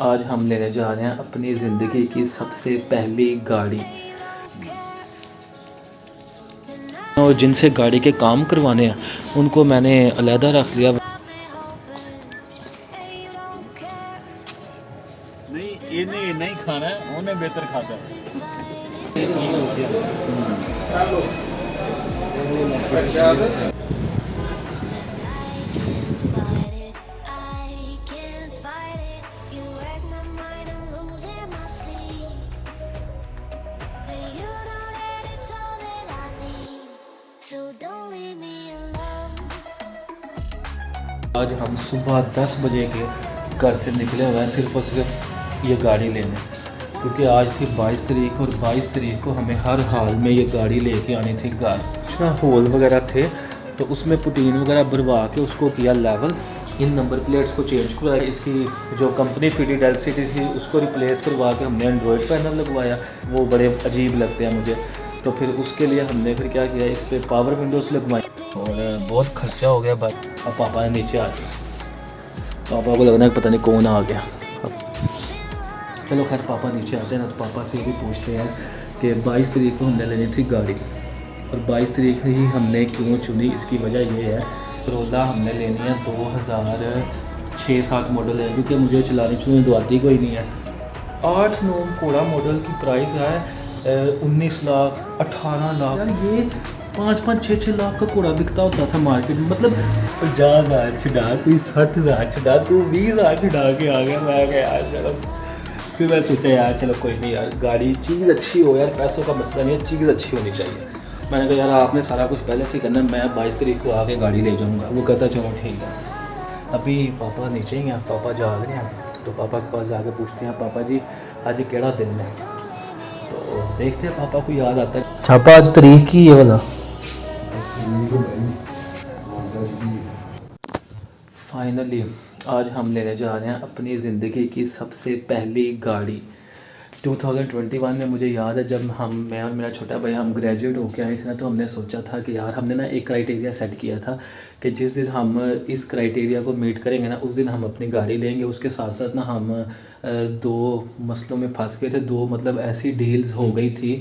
आज हम लेने जा रहे हैं अपनी ज़िंदगी की सबसे पहली गाड़ी। और जिनसे गाड़ी के काम करवाने हैं उनको मैंने अलहदा रख दिया। नहीं इन्हें नहीं खाना है, उन्हें बेहतर खाता है। आज हम सुबह 10 बजे के घर से निकले हुए हैं सिर्फ़ और सिर्फ ये गाड़ी लेने, क्योंकि आज थी 22 तारीख और 22 तारीख को हमें हर हाल में ये गाड़ी लेके आनी थी घर। कुछ ना होल वगैरह थे तो उसमें पुटीन वगैरह भरवा के उसको किया लेवल, इन नंबर प्लेट्स को चेंज करवाया, इसकी जो कंपनी फिटेड एलसीडी थी उसको रिप्लेस करवा के हमने एंड्रॉयड पैनल लगवाया। वो बड़े अजीब लगते हैं मुझे, तो फिर उसके लिए हमने फिर क्या किया, इस पर पावर विंडोज़ लगवाई और बहुत खर्चा हो गया। भाई अब पापा ने नीचे आ गया, पापा को लगना है पता नहीं कौन आ गया। चलो खैर पापा नीचे आते हैं ना, तो पापा से भी पूछते हैं कि 22 तारीख को हमने लेनी थी गाड़ी और 22 तारीख ही हमने क्यों चुनी। इसकी वजह ये है, करोला हमने लेनी है 2006-7 मॉडल है, क्योंकि मुझे चलानी चुनी तो आती कोई नहीं है। 8-9 कोड़ा मॉडल की प्राइस है 19 लाख 18 लाख। यार ये 5-5 6-6 लाख का कोड़ा बिकता होता था मार्केट में। मतलब 50,000 छुड़ा, कोई 60,000 छुड़ा, कोई 20,000 छुड़ा के आ गया। मैं क्या यार चलो, फिर मैं सोचा यार चलो कोई नहीं यार, गाड़ी चीज़ अच्छी हो यार, पैसों का मसला नहीं है, चीज़ अच्छी होनी चाहिए। मैंने कहा यार आपने सारा कुछ पहले से करना, मैं 22 तारीख को आके गाड़ी ले जाऊँगा। वो कहता चलो ठीक है। अभी पापा नीचे ही हैं, पापा जाग रहे हैं, तो पापा के पास जाके पूछते हैं पापा जी आज केड़ा दिन है। तो देखते हैं पापा को याद आता है। पापा आज तारीख की ये वाला फाइनली आज हम लेने जा रहे हैं अपनी ज़िंदगी की सबसे पहली गाड़ी। 2021 में मुझे याद है जब मैं और मेरा छोटा भाई हम ग्रेजुएट होके आए थे ना, तो हमने सोचा था कि यार हमने ना एक क्राइटेरिया सेट किया था कि जिस दिन हम इस क्राइटेरिया को मीट करेंगे ना उस दिन हम अपनी गाड़ी लेंगे। उसके साथ साथ ना हम दो मसलों में फंस गए थे। दो मतलब ऐसी डील्स हो गई थी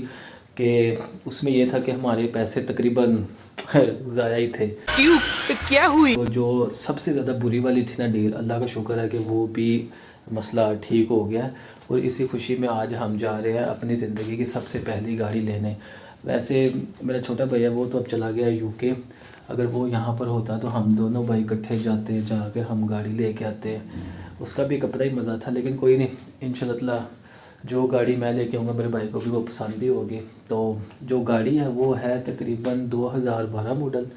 कि उसमें यह था कि हमारे पैसे तकरीबन ज़ाया ही थे। क्यों? तो क्या हुई? तो जो सबसे ज़्यादा बुरी वाली थी ना डील, अल्लाह का शुक्र है कि वो भी मसला ठीक हो गया है। और इसी खुशी में आज हम जा रहे हैं अपनी ज़िंदगी की सबसे पहली गाड़ी लेने। वैसे मेरा छोटा भैया वो तो अब चला गया यूके, अगर वो यहाँ पर होता तो हम दोनों भाई इकट्ठे जाते, जाकर हम गाड़ी लेके आते। उसका भी एक अपना ही मज़ा था, लेकिन कोई नहीं, इंशाल्लाह जो गाड़ी मैं लेके आऊँगा मेरे भाई को भी वो पसंद ही होगी। तो जो गाड़ी है वो है तकरीबन 2012 मॉडल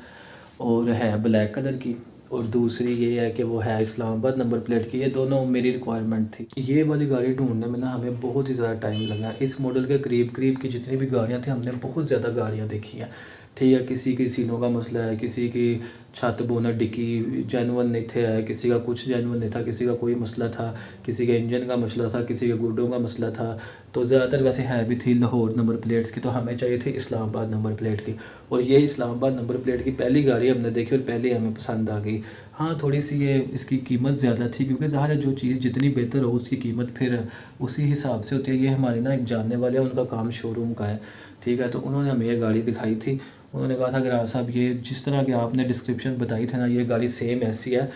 और है ब्लैक कलर की, और दूसरी ये है कि वो है इस्लामाबाद नंबर प्लेट की। ये दोनों मेरी रिक्वायरमेंट थी। ये वाली गाड़ी ढूंढने में ना हमें बहुत ही ज़्यादा टाइम लगा। इस मॉडल के करीब करीब की जितनी भी गाड़ियाँ थी हमने बहुत ज़्यादा गाड़ियाँ देखी हैं। ठीक है, किसी की सीनों का मसला है, किसी की छत बोनट डिक्की जेनुअन नहीं थे, किसी का कुछ जेनुअन नहीं था, किसी का कोई मसला था, किसी के इंजन का मसला था, किसी के गुड्डों का मसला था। तो ज़्यादातर वैसे है भी थी लाहौर नंबर प्लेट्स की, तो हमें चाहिए थी इस्लामाबाद नंबर प्लेट की। और ये इस्लामाबाद नंबर प्लेट की पहली गाड़ी हमने देखी और पहले हमें पसंद आ गई। हाँ थोड़ी सी ये इसकी कीमत ज़्यादा थी, क्योंकि ज़ाहिर है जो चीज़ जितनी बेहतर हो उसकी कीमत फिर उसी हिसाब से होती है। ये हमारे ना एक जानने वाले हैं, उनका काम शोरूम का है, ठीक है। तो उन्होंने हमें ये गाड़ी दिखाई थी। उन्होंने कहा था कि राव साहब ये जिस तरह की आपने डिस्क्रिप्शन बताई थी ना, ये गाड़ी सेम ऐसी है,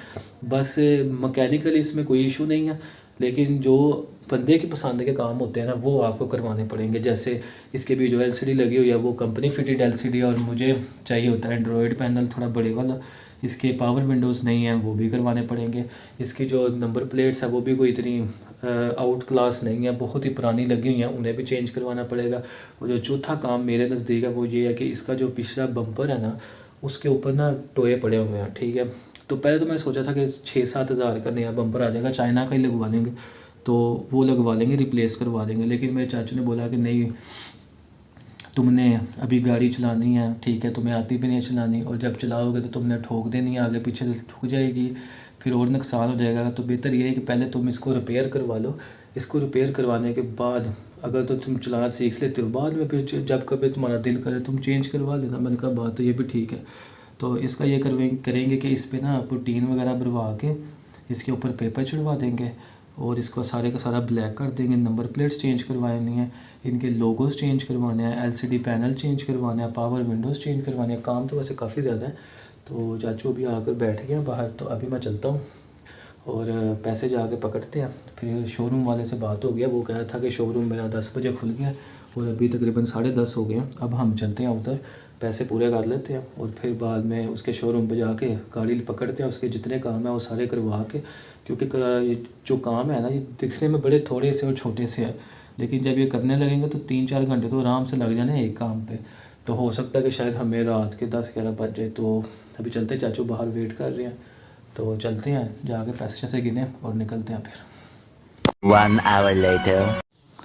बस मैकेनिकली इसमें कोई इशू नहीं है, लेकिन जो बंदे की पसंद के काम होते हैं ना वो आपको करवाने पड़ेंगे। जैसे इसके भी जो एलसीडी लगी हुई है वो कंपनी फिटेड एलसीडी, और मुझे चाहिए होता है एंड्रॉयड पैनल थोड़ा बड़े वाला। इसके पावर विंडोज़ नहीं है, वो भी करवाने पड़ेंगे। इसकी जो नंबर प्लेट्स है वो भी कोई इतनी आउट क्लास नहीं है, बहुत ही पुरानी लगी हुई हैं, उन्हें भी चेंज करवाना पड़ेगा। और जो चौथा काम मेरे नज़दीक है वो ये है कि इसका जो पिछला बम्पर है ना उसके ऊपर ना टोए पड़े हुए हैं, ठीक है। तो पहले तो मैं सोचा था कि 6-7 हज़ार का नया बम्पर आ जाएगा, चाइना का ही लगवा लेंगे, तो वो लगवा लेंगे, रिप्लेस करवा देंगे। लेकिन मेरे चाचू ने बोला कि नहीं, तुमने अभी गाड़ी चलानी है, ठीक है, तुम्हें आती भी नहीं चलानी, और जब चलाओगे तो तुमने ठोक देनी है, आगे पीछे से ठुक जाएगी, फिर और नुकसान हो जाएगा। तो बेहतर ये है कि पहले तुम इसको रिपेयर करवा लो। इसको रिपेयर करवाने के बाद अगर तो तुम चलाना सीख लेते हो, बाद में फिर जब कभी तुम्हारा दिल करे तुम चेंज करवा लेना। मैंने कहा बात तो ये भी ठीक है। तो इसका ये करेंगे कि इस पर ना पुटीन वगैरह भरवा के इसके ऊपर पेपर चढ़वा देंगे, और इसको सारे का सारा ब्लैक कर देंगे। नंबर प्लेट्स चेंज करवानी है, इनके लोगोस चेंज करवाने हैं, एलसीडी पैनल चेंज करवाने हैं, पावर विंडोज़ चेंज करवाने हैं। काम तो वैसे काफ़ी ज़्यादा है। तो चाचू अभी आकर बैठ गया बाहर, तो अभी मैं चलता हूँ और पैसे जाके पकड़ते हैं। फिर शोरूम वाले से बात हो गया, वो कह रहा था कि शोरूम मेरा 10 बजे खुल गया और अभी तकरीबन 10:30 हो गए हैं। अब हम चलते हैं उधर, पैसे पूरे कर लेते हैं और फिर बाद में उसके शोरूम पे जाके गाड़ी पकड़ते हैं। उसके जितने काम हैं वो सारे करवा के, क्योंकि ये जो काम है ना, ये दिखने में बड़े थोड़े से और छोटे से हैं, लेकिन जब ये करने लगेंगे तो 3-4 घंटे तो आराम से लग जाने एक काम पे। तो हो सकता है कि शायद हमें रात के 10-11 बज जाए। तो अभी चलते हैं, चाचू बाहर वेट कर रहे हैं, तो चलते हैं, जाके पैसे शैसे गिने और निकलते हैं फिर। 1 hour later.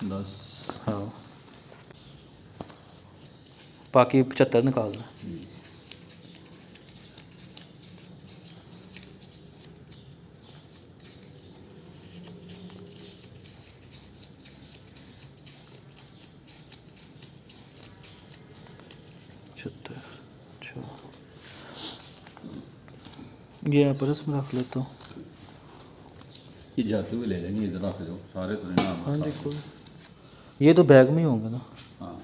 10 हाँ, बाकी 75 निकालना। ये परस में रख लेता हूँ। ये जाते हुए ले लेंगे, इधर रख दो सारे तो नहीं। हाँ जी, कोई, ये तो बैग में ही होंगे ना। हाँ,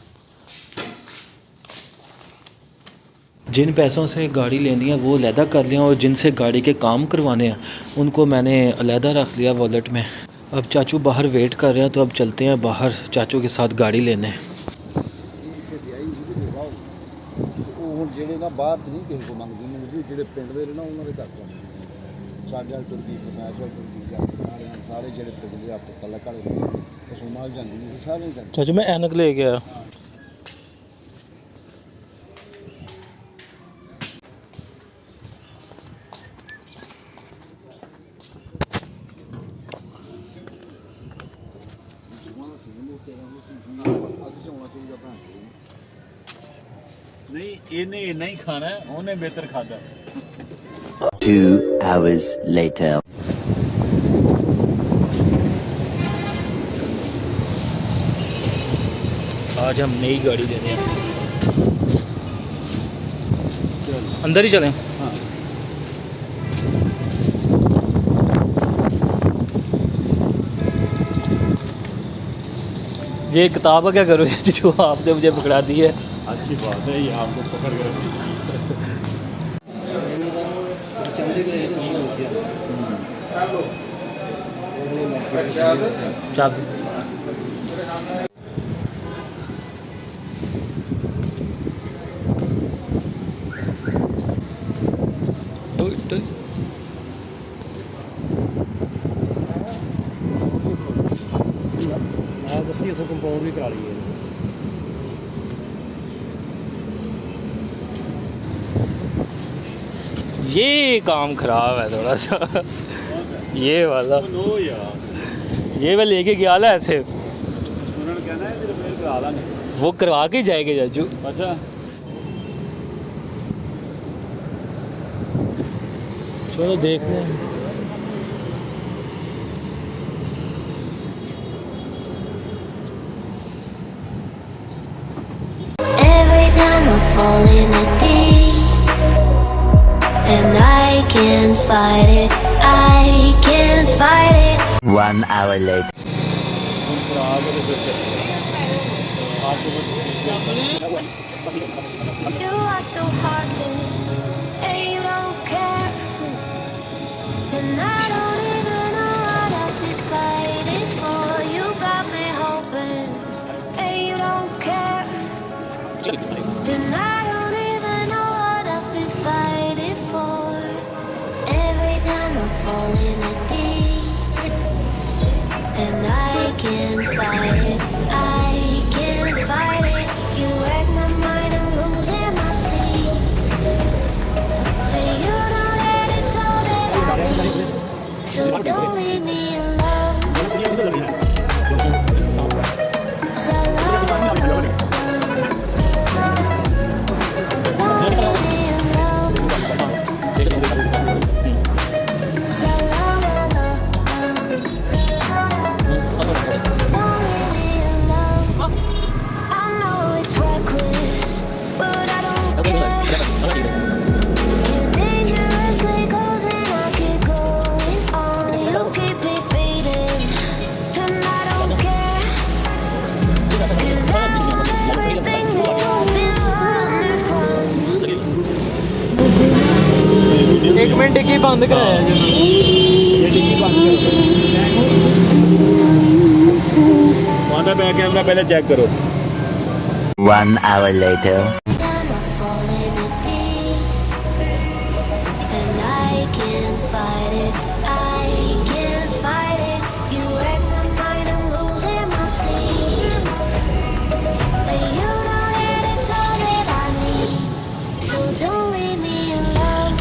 जिन पैसों से गाड़ी लेनी है वो अलहदा कर लिया, और जिनसे गाड़ी के काम करवाने हैं उनको मैंने अलहदा रख लिया वॉलेट में। अब चाचू बाहर वेट कर रहे हैं, तो अब चलते हैं बाहर चाचू के साथ गाड़ी लेने। ਜਿਹੜੇ ਨਾ ਬਾਹਰ ਨਹੀਂ ਕਿਸੇ ਕੋ ਮੰਗਦੇ ਨੇ, ਜਿਹੜੇ ਪਿੰਡ ਦੇ ਨੇ ਨਾ ਉਹਨਾਂ ਦੇ ਘਰ ਜਾਂਦੇ। ਸਾਡੇ ਤੁਰਕੀ ਫਰਮਾਇਸ਼ਲ ਤੁਰਕੀ ਜਾਂਦੇ ਸਾਰੇ ਜਿਹੜੇ ਪਿੰਡ ਦੇ ਆਪ ਕਲਾਕਾਰ ਕਸੂਮਾਲ ਜਾਂਦੇ ਨੇ ਸਾਰੇ ਜਾਂਦੇ। चाचू मैं ऐनक ले गया। नहीं इन्हें नहीं खाना है, उन्हें बेहतर खाता। 2 hours later. आज हम नई गाड़ी ले रहे हैं, अंदर ही चलें। हाँ, ये किताब क्या करो जो आपने मुझे पकड़ा दी है। अच्छी बात है, ये आपको पकड़ कर चाबी ਮੈਂ ਦੱਸੀ ਉਥੋਂ ਕੰਪਾਊਂਡ ਵੀ ਕਰਾ ਲਈਏ। ये काम खराब है थोड़ा सा ये वाला, लो यार। ये मैं लेके गया ना ऐसे, उन्होंने कहना है कि रिपेयर करा लांगे। वो करवा के ही जाएंगे चाचू। अच्छा, चलो देख लें। Every time I fall in the deep and I can't fight it, I can't fight it. 1 hour later. You are so heartless and you don't care, and I don't even know what I've been fighting for. You got me hoping and you don't care, and I don't even know what I've been fighting for. Every time I fall in the deep and I can't fight it, I can't fight it. You wreck my mind, I'm losing my sleep, and you know that it's all that I need. So don't leave me alone. Don't leave me alone. डिग्गी बंद कराया जी ये डिग्गी बंद करो वहाँ back camera पहले check करो 1 hour later. Then I fall in it deep, and I can't fight it. I can't fight it. You wreck my mind, I'm losing my sleep. But you know that it's all that I need. So don't leave me alone.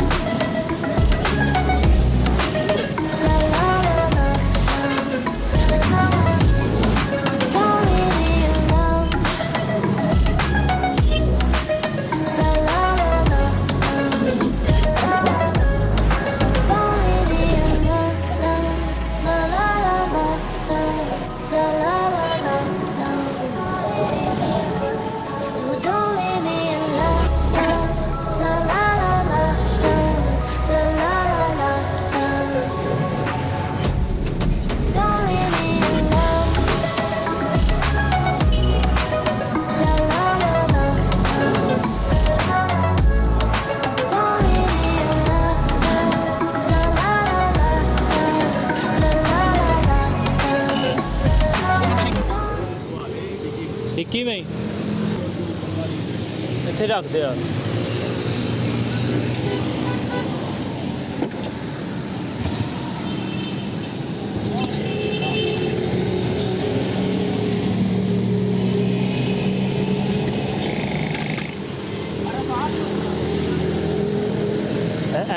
La la la la. Don't leave me alone. La la la la. Don't leave me alone. La la la la. La la la la. Don't leave me alone. La la la la. La la la la. Don't leave me alone. La la la la. Don't leave me alone. La la la la. 21 में ਇੱਥੇ ਰੱਖਦੇ ਆ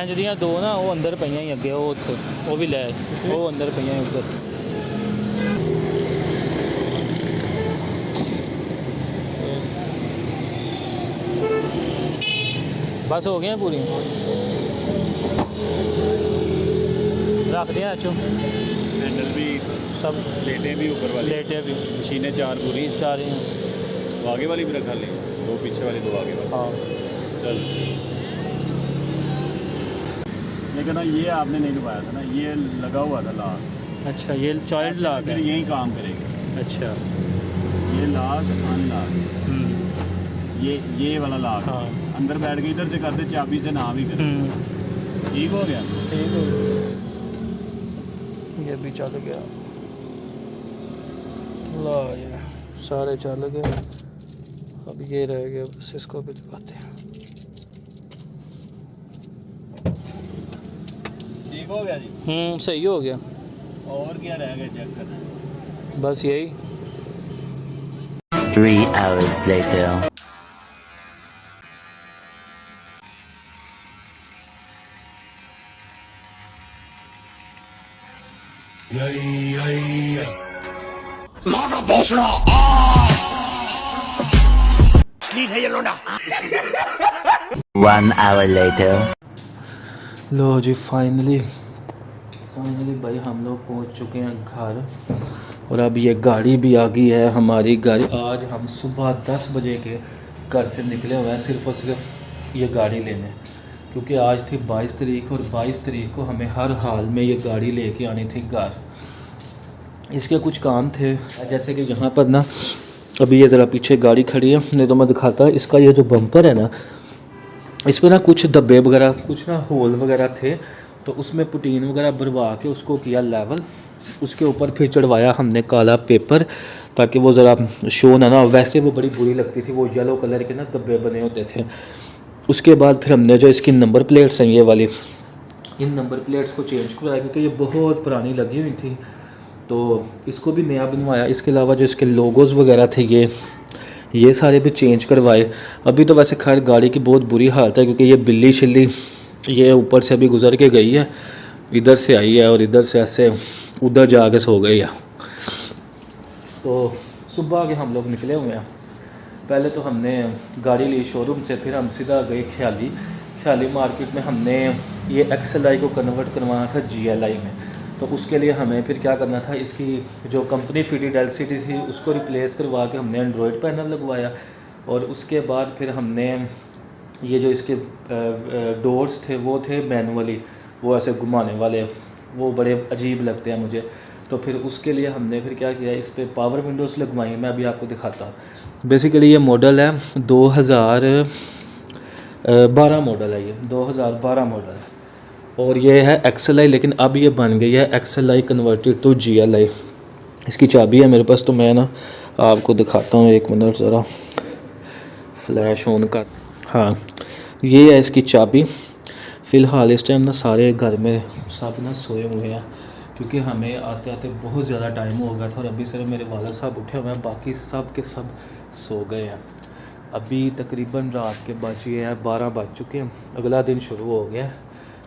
ਇੰਜ ਦੀਆਂ ਦੋ ਨਾ ਉਹ ਅੰਦਰ ਪਈਆਂ ਹੀ ਅੱਗੇ ਉਹ ਉੱਥੇ ਉਹ ਵੀ ਲੈ ਉਹ ਅੰਦਰ ਪਈਆਂ ਹੀ ਉੱਧਰ बस हो गए हैं पूरी रख दिया चो हैंडल भी सब प्लेटें भी ऊपर वाली लेटे भी मशीनें 4 पूरी चार ही हैं। वो आगे वाली भी रखा ले 2 पीछे वाली 2 आगे वाली हाँ चल लेकिन ना ये आपने नहीं डुबाया था ना ये लगा हुआ था लाग अच्छा ये चाइल्ड लॉक फिर है यही काम करेगा अच्छा ये लाग अनलाग ये वाला लाग हाँ अंदर बैठ के इधर से करते चाबी से ना भी करे ठीक हो गया ठीक हो ये भी चल गया ला ये सारे चल गए अब ये रह गया बस इसको भी दिखाते हैं ठीक हो गया जी सही हो गया और क्या रह गया चेक करना बस यही 3 hours later. One hour later. लो जी फाइनली भाई हम लोग पहुंच चुके हैं घर और अब ये गाड़ी भी आ गई है हमारी गाड़ी आज हम सुबह 10 बजे के घर से निकले हुए हैं सिर्फ और सिर्फ ये गाड़ी लेने क्योंकि आज थी 22 तारीख और 22 तारीख को हमें हर हाल में ये गाड़ी लेके आनी थी घर इसके कुछ काम थे जैसे कि यहाँ पर ना अभी ये ज़रा पीछे गाड़ी खड़ी है नहीं तो मैं दिखाता इसका ये जो बम्पर है ना इस पर ना कुछ धब्बे वगैरह कुछ ना होल वगैरह थे तो उसमें पुटीन वगैरह भरवा के उसको किया लेवल उसके ऊपर फिर चढ़वाया हमने काला पेपर ताकि वो ज़रा शो ना वैसे वो बड़ी बुरी लगती थी वो येलो कलर के ना धब्बे बने होते थे उसके बाद फिर हमने जो इसकी नंबर प्लेट्स हैं ये वाली इन नंबर प्लेट्स को चेंज करवाया क्योंकि ये बहुत पुरानी लगी हुई थी तो इसको भी नया बनवाया इसके अलावा जो इसके लोगोज़ वगैरह थे ये सारे भी चेंज करवाए अभी तो वैसे खैर गाड़ी की बहुत बुरी हालत है क्योंकि ये बिल्ली शिल्ली ये ऊपर से अभी गुज़र के गई है इधर से आई है और इधर से ऐसे उधर जाके सो गई है तो सुबह के हम लोग निकले हुए हैं पहले तो हमने गाड़ी ली शोरूम से फिर हम सीधा गए ख्याली मार्केट में हमने ये XLI को कन्वर्ट करवाना था GLI में तो उसके लिए हमें फिर क्या करना था इसकी जो कंपनी फिटेड LCD थी उसको रिप्लेस करवा के हमने एंड्रॉयड पैनल लगवाया और उसके बाद फिर हमने ये जो इसके डोर्स थे वो थे मैनुअली वो ऐसे घुमाने वाले वो बड़े अजीब लगते हैं मुझे तो फिर उसके लिए हमने फिर क्या किया इस पर पावर विंडोज़ लगवाई मैं अभी आपको दिखाता हूँ बेसिकली ये मॉडल है 2012 मॉडल है ये 2012 मॉडल है और ये है XLI, लेकिन अब ये बन गई है XLI कन्वर्टेड टू GLI। इसकी चाबी है मेरे पास, तो मैं ना आपको दिखाता हूँ, 1 मिनट ज़रा फ्लैश ऑन कर। हाँ, ये है इसकी चाबी। फ़िलहाल इस टाइम ना सारे घर में सब ना सोए हुए हैं, क्योंकि हमें आते आते बहुत ज़्यादा टाइम हो गया था और अभी सिर्फ मेरे वाला साहब उठे हुए हैं, बाकी सब के सब सो गए हैं। अभी तकरीबन रात के बज गए हैं 12 बज चुके हैं, अगला दिन शुरू हो गया है,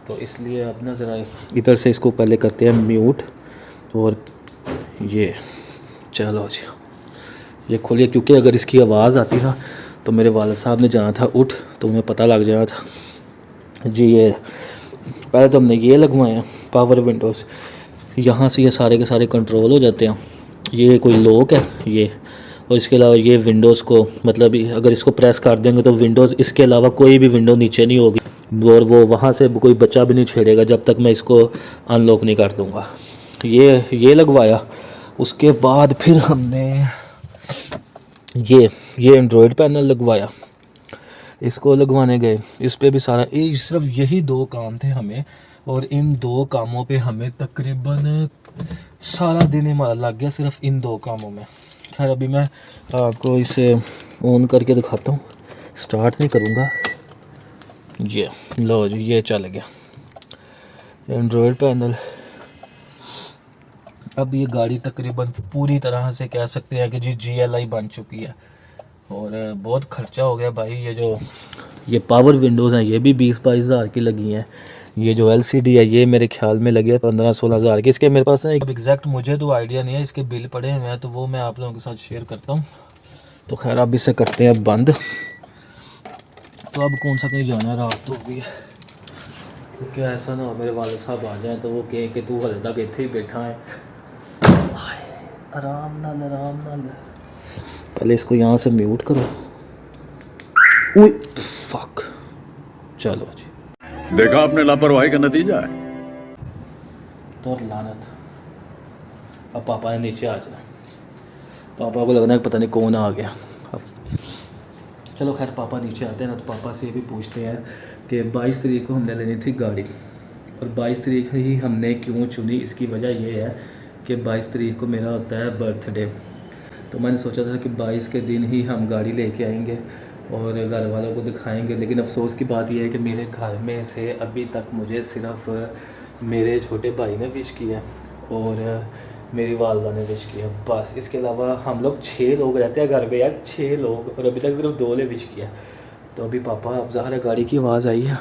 तो इसलिए अब ना ज़रा इधर से इसको पहले करते हैं म्यूट। और ये चलो जी, ये खोलिए, क्योंकि अगर इसकी आवाज़ आती ना तो मेरे वाला साहब ने जाना था उठ, तो उन्हें पता लग जाना था जी। ये पहले तो हमने ये लगवाए हैं पावर विंडोज़, यहाँ से ये सारे के सारे कंट्रोल हो जाते हैं। ये कोई लॉक है ये, और इसके अलावा ये विंडोज़ को मतलब अगर इसको प्रेस कर देंगे तो विंडोज़, इसके अलावा कोई भी विंडो नीचे नहीं होगी, और वो वहाँ से कोई बच्चा भी नहीं छेड़ेगा जब तक मैं इसको अनलॉक नहीं कर दूँगा। ये लगवाया। उसके बाद फिर हमने ये एंड्रॉयड पैनल लगवाया, इसको लगवाने गए, इस पे भी सारा सिर्फ यही 2 काम थे हमें, और इन 2 कामों पे हमें तकरीबन सारा दिन हमारा लग गया सिर्फ इन 2 कामों में। खैर अभी मैं आपको इसे ऑन करके दिखाता हूँ, स्टार्ट नहीं करूँगा। ये लो जी, ये चल गया एंड्रॉयड पैनल। अब ये गाड़ी तकरीबन पूरी तरह से कह सकते हैं कि जी GLI बन चुकी है, और बहुत ख़र्चा हो गया भाई। ये पावर विंडोज़ हैं, ये भी 20-22 हज़ार की लगी हैं। ये जो LCD है ये मेरे ख्याल में लगी है 15-16 हज़ार की। इसके मेरे पास एक एग्जैक्ट मुझे तो आइडिया नहीं है, इसके बिल पड़े हुए हैं, तो वो मैं आप लोगों के साथ शेयर करता हूँ। तो खैर अब इसे करते हैं बंद। तो अब कौन सा कहीं जाना है, रात तो हो गई है, क्योंकि ऐसा ना हो मेरे वाले साहब आ जाएँ तो वो कहें कि तू हले तक इत्थे ही बैठा है। आराम नाल पहले इसको यहाँ से म्यूट करो। उई फक, चलो जी, देखा आपने लापरवाही का नतीजा है। तो लानत। अब पापा ने नीचे आ जाना, पापा को लगना है पता नहीं कौन आ गया। चलो खैर पापा नीचे आते हैं ना, तो पापा से ये भी पूछते हैं कि 22 तारीख को हमने लेनी थी गाड़ी, और 22 तारीख ही हमने क्यों चुनी। इसकी वजह ये है कि 22 तारीख को मेरा होता है बर्थडे, तो मैंने सोचा था कि 22 के दिन ही हम गाड़ी लेके आएंगे और घर वालों को दिखाएंगे। लेकिन अफसोस की बात यह है कि मेरे घर में से अभी तक मुझे सिर्फ मेरे छोटे भाई ने विश किया और मेरी वालदा ने विश किया, बस। इसके अलावा हम लोग 6 लोग रहते हैं घर में यार, 6 लोग, और अभी तक सिर्फ 2 ने विश किया। तो अभी पापा, अब ज़ाहिर है गाड़ी की आवाज़ आई है,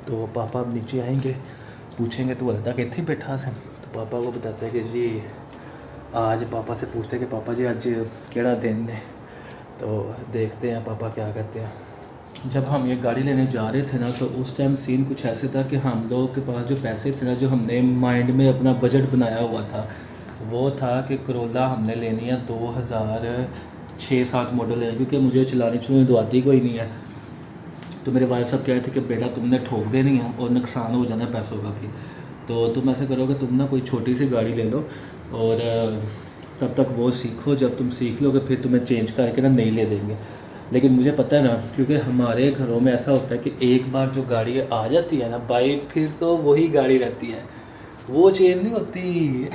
तो पापा अब नीचे आएंगे, पूछेंगे तो हल्का इत्थे बैठा से। तो पापा को बताते हैं कि जी आज, पापा से पूछते हैं कि पापा जी आज केड़ा दिन है, तो देखते हैं पापा क्या कहते हैं। जब हम ये गाड़ी लेने जा रहे थे ना, तो उस टाइम सीन कुछ ऐसे था कि हम लोगों के पास जो पैसे थे ना, जो हमने माइंड में अपना बजट बनाया हुआ था, वो था कि करोला हमने लेनी है 2006-07 मॉडल है, क्योंकि मुझे चलानी चुनानी तो आती कोई नहीं है। तो मेरे भाई साहब कह रहे थे कि बेटा तुमने ठोक देनी है और नुकसान हो जाना है पैसों का भी, तो तुम ऐसे करो कि तुम ना कोई छोटी सी गाड़ी ले लो और तब तक वो सीखो, जब तुम सीख लोगे फिर तुम्हें चेंज करके ना नई ले देंगे। लेकिन मुझे पता है ना, क्योंकि हमारे घरों में ऐसा होता है कि एक बार जो गाड़ी आ जाती है ना भाई, फिर तो वही गाड़ी रहती है, वो चेंज नहीं होती।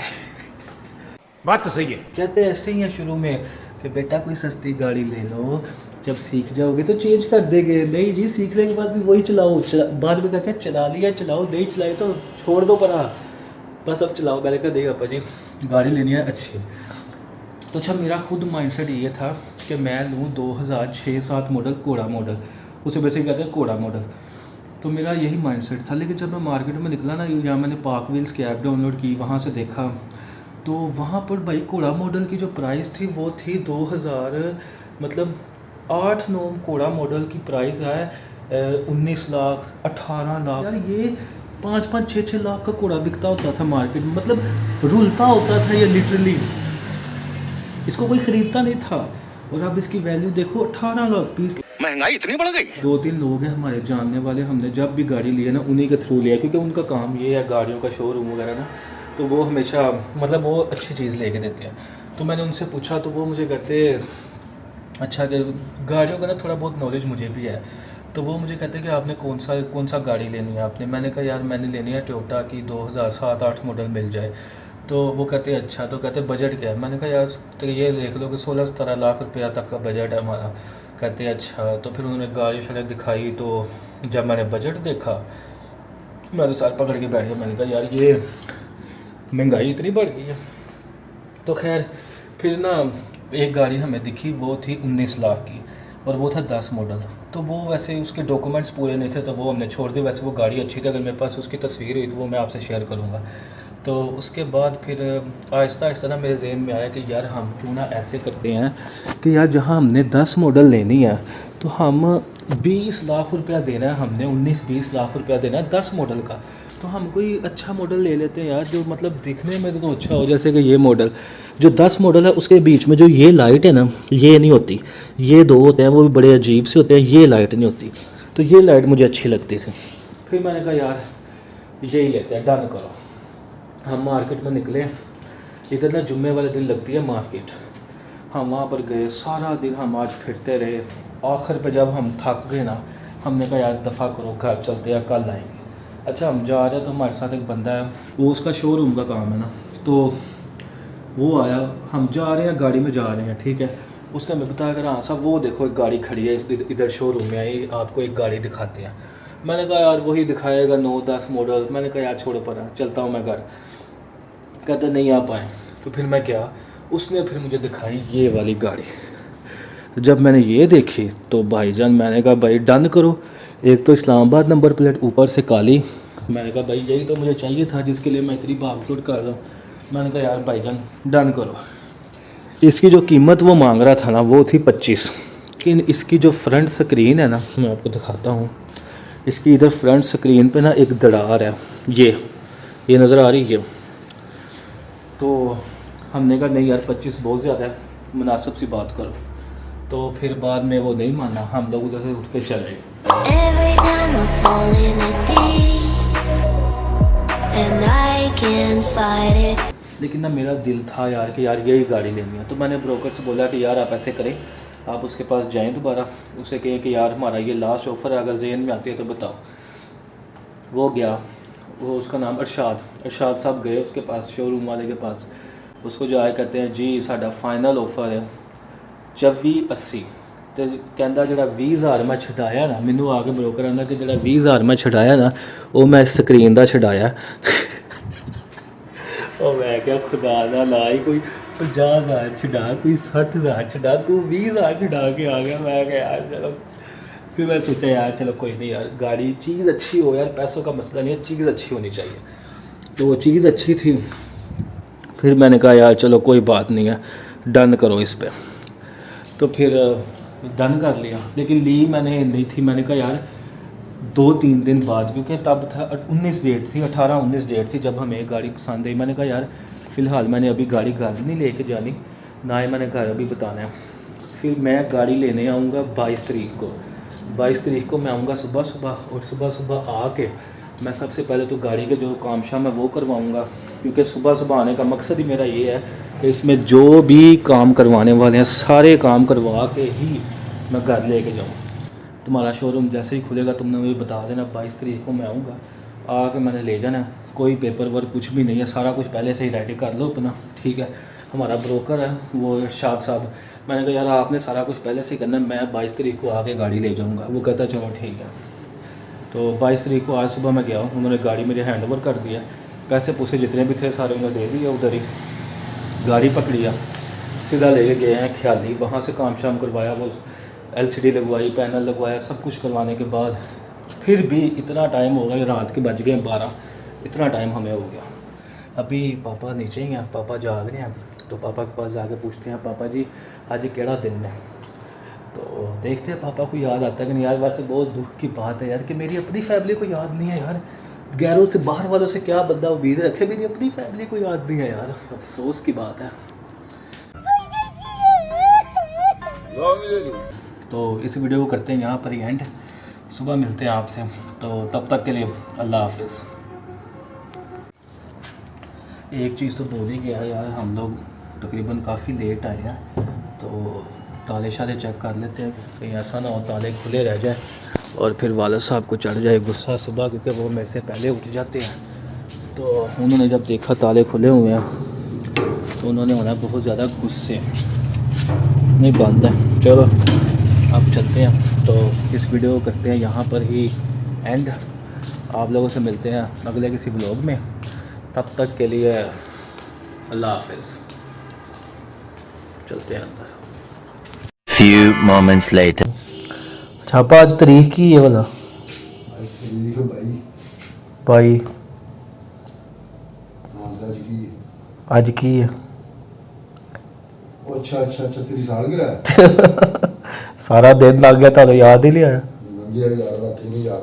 बात तो सही है। कहते ऐसे ही है शुरू में कि बेटा कोई सस्ती गाड़ी ले लो, जब सीख जाओगे तो चेंज कर देंगे। नहीं जी, सीखने के बाद भी वही चलाओ। बाद में कहते हैं चला लिया चलाओ, नहीं चलाई तो छोड़ दो परा, बस अब चलाओ। मैंने कहा देखा पापा जी गाड़ी लेनी है अच्छी। तो अच्छा, मेरा खुद माइंडसेट ये था कि मैं लूँ 2006-07 मॉडल, कोड़ा मॉडल, उसे वैसे ही कहते हैं कोड़ा मॉडल। तो मेरा यही माइंडसेट था। लेकिन जब मैं मार्केट में निकला ना, यहाँ मैंने पार्क व्हील्स की ऐप डाउनलोड की, वहाँ से देखा तो वहाँ पर भाई कोड़ा मॉडल की जो प्राइस थी वो थी 2000 मतलब 8-9 कोड़ा मॉडल की प्राइस है 19 लाख 18 लाख। यार ये 5-5 6-6 लाख का कोड़ा बिकता होता था मार्केट में, मतलब रुलता होता था ये लिटरली, इसको कोई ख़रीदता नहीं था। और अब इसकी वैल्यू देखो 18 लाख 20 लाख। महंगाई इतनी बढ़ गई। 2-3 लोग हैं हमारे जानने वाले, हमने जब भी गाड़ी ली है ना उन्हीं के थ्रू लिया, क्योंकि उनका काम ये है गाड़ियों का शोरूम वगैरह ना, तो वो हमेशा मतलब वो अच्छी चीज़ लेके देते हैं। तो मैंने उनसे पूछा तो वो मुझे कहते अच्छा कि गाड़ियों का ना थोड़ा बहुत नॉलेज मुझे भी है, तो वो मुझे कहते हैं कि आपने कौन सा गाड़ी लेनी है आपने। मैंने कहा यार मैंने लेनी है टोयोटा की 2007-8 मॉडल मिल जाए। तो वो कहते हैं अच्छा, तो कहते हैं बजट क्या है। मैंने कहा यार तो ये देख लो कि 16-17 लाख रुपया तक का बजट है हमारा। कहते हैं अच्छा। तो फिर उन्होंने गाड़ी शाड़ी दिखाई, तो जब मैंने बजट देखा मैं तो सर पकड़ के बैठ गया। मैंने कहा यार ये महंगाई इतनी बढ़ गई है। तो खैर फिर ना एक गाड़ी हमें दिखी, वो थी 19 लाख की और वो था 10 मॉडल। तो वो वैसे उसके डॉक्यूमेंट्स पूरे नहीं थे तो वो हमने छोड़ दी। वैसे वो गाड़ी अच्छी थी, अगर मेरे पास उसकी तस्वीर हुई तो वो मैं आपसे शेयर करूँगा। तो उसके बाद फिर आहिस्ता आहिस्ता ना मेरे जहन में आया कि यार हम क्यों ना ऐसे करते हैं कि यार जहाँ हमने 10 मॉडल लेनी है तो हम 20 लाख रुपया देना है, हमने 19-20 लाख रुपया देना है 10 मॉडल का। तो हम कोई अच्छा मॉडल ले लेते हैं यार, जो मतलब दिखने में तो अच्छा हो। जैसे कि ये मॉडल जो 10 मॉडल है उसके बीच में जो ये लाइट है ना, ये नहीं होती। ये दो होते हैं वो भी बड़े अजीब से होते हैं, ये लाइट नहीं होती। तो ये लाइट मुझे अच्छी लगती थी। फिर मैंने कहा यार यही लेते हैं, डन करो। हम मार्केट में निकले। इधर ना जुम्मे वाले दिन लगती है मार्केट। हम वहाँ पर गए, सारा दिन हम आज फिरते रहे। आखिर पे जब हम थक गए ना, हमने कहा यार दफ़ा करो, घर चलते हैं, कल आएंगे। अच्छा हम जा रहे हैं तो हमारे साथ एक बंदा है, वो उसका शोरूम का काम है ना, तो वो आया। हम जा रहे हैं, गाड़ी में जा रहे हैं, ठीक है। उसने हमें बताया कि हाँ साहब वो देखो एक गाड़ी खड़ी है इधर शोरूम में आई, आपको एक गाड़ी दिखाते हैं। मैंने कहा यार वही दिखाएगा 9-10 मॉडल। मैंने कहा यार छोड़ो पर चलता हूँ मैं घर। कहते नहीं आ पाए। तो फिर मैं क्या, उसने फिर मुझे दिखाई ये वाली गाड़ी। जब मैंने ये देखी तो भाईजान मैंने कहा भाई डन करो। एक तो इस्लामाबाद नंबर प्लेट, ऊपर से काली। मैंने कहा भाई यही तो मुझे चाहिए था जिसके लिए मैं इतनी भागदौड़ कर रहा हूँ। मैंने कहा यार भाईजान डन करो। इसकी जो कीमत वो मांग रहा था ना वो थी 25। लेकिन इसकी जो फ्रंट स्क्रीन है ना, मैं आपको दिखाता हूँ। इसकी इधर फ्रंट स्क्रीन पे ना एक दरार है, ये नज़र आ रही है। तो हमने कहा नहीं यार 25 बहुत ज़्यादा है, मुनासिब सी बात करो। तो फिर बाद में वो नहीं माना, हम लोग उधर से उठ के चले। Every time I fall in a deep and I can't fight it. लेकिन ना मेरा दिल था यार कि यार यही गाड़ी लेनी है। तो मैंने ब्रोकर से बोला कि यार आप ऐसे करें, आप उसके पास जाएं दोबारा, उसे कहें कि यार हमारा ये लास्ट ऑफ़र है, अगर जहन में आती है तो बताओ। वो गया, वो उसका नाम अरशाद साहब गए उसके पास, शोरूम वाले के पास। उसको जो आए कहते हैं जी साडा फाइनल ऑफ़र है 2480। तो कहता जो 20,000 मैं छटाया ना, मैनू आके ब्रोकर आंदा कि जो 20,000 मैं छटाया ना वो मैं स्क्रीन का छटाया। और मैं क्या खुदा ना ला ही कोई 50,000 छड़ा, कोई 60,000 छड़ा, तू 20,000 छड़ा के आ गया। मैं क्या यार चलो। फिर मैं सोचा यार चलो कोई नहीं यार, गाड़ी चीज़ अच्छी हो यार, पैसों का मसला नहीं है, चीज़ अच्छी होनी चाहिए। तो वो चीज़ अच्छी थी। फिर मैंने कहा यार चलो कोई बात नहीं है, डन करो इस पर। तो फिर डन कर लिया, लेकिन ली मैंने नहीं थी। मैंने कहा यार 2-3 दिन बाद, क्योंकि तब था 19 डेट थी, 18-19 डेट थी जब हमें गाड़ी पसंद आई। मैंने कहा यार फ़िलहाल मैंने अभी गाड़ी घर नहीं लेके जानी, ना ही मैंने घर अभी बताना है। फिर मैं गाड़ी लेने आऊँगा 22 तारीख को। 22 तारीख को मैं आऊँगा सुबह सुबह, और सुबह सुबह आके मैं सबसे पहले तो गाड़ी के जो काम शाम है वो करवाऊँगा, क्योंकि सुबह सुबह आने का मकसद ही मेरा ये है कि इसमें जो भी काम करवाने वाले हैं सारे काम करवा के ही मैं घर लेके जाऊँ। तुम्हारा शोरूम जैसे ही खुलेगा तुमने मुझे बता देना, 22 तारीख को मैं आऊँगा, आके मैंने ले जाना। कोई पेपर वर्क कुछ भी नहीं है, सारा कुछ पहले से ही रेडी कर लो अपना, ठीक है। हमारा ब्रोकर है वो अरशाद साहब। मैंने कहा यार आपने सारा कुछ पहले से ही करना है, मैं 22 तारीख को आके गाड़ी ले जाऊँगा। वो कहता चलो ठीक है। तो 22 तारीख को आज सुबह मैं गया, उन्होंने गाड़ी मेरे हैंड ओवर कर दिया। पैसे पूसे जितने भी थे सारे उन्होंने दे दिए, उधर ही गाड़ी पकड़िया, सीधा लेके गए हैं ख्याली। वहाँ से काम शाम करवाया, वो LCD लगवाई, पैनल लगवाया, सब कुछ करवाने के बाद फिर भी इतना टाइम हो गया, रात के बज गए 12, इतना टाइम हमें हो गया। अभी पापा नीचे ही हैं, पापा जाग रहे हैं। तो पापा के पास जाके पूछते हैं पापा जी आज केड़ा दिन है। तो देखते हैं पापा को याद आता है कि नहीं। यार वैसे बहुत दुख की बात है यार कि मेरी अपनी फैमिली को याद नहीं है यार। गैरों से बाहर वालों से क्या बंदा उम्मीद रखे, मेरी अपनी फैमिली को याद नहीं है यार, अफसोस की बात है। तो इस वीडियो को करते हैं यहाँ पर ही एंड। सुबह मिलते हैं आपसे, तो तब तक के लिए अल्लाह हाफिज़। एक चीज़ तो बोल ही गया यार, हम लोग तकरीबन काफ़ी लेट आए हैं, तो ताले शाले चेक कर लेते हैं कहीं ऐसा ना हो ताले खुले रह जाए और फिर वालिद साहब को चढ़ जाए गुस्सा सुबह, क्योंकि वो मेरे से पहले उठ जाते हैं। तो उन्होंने जब देखा ताले खुले हुए हैं तो उन्होंने होना बहुत ज़्यादा गुस्से, नहीं बंद है। चलो अब चलते हैं, तो इस वीडियो को करते हैं यहाँ पर ही एंड। आप लोगों से मिलते हैं अगले किसी ब्लॉग में, तब तक के लिए अल्लाह हाफिज़। चलते हैं अंदर। Few moments later. छापा आज तारीख की है वाला भाई, आज की है। अच्छा अच्छा अच्छा, तेरी सालगिरह है। सारा दिन लग गया, तो याद ही नहीं आया। यार रखी नहीं याद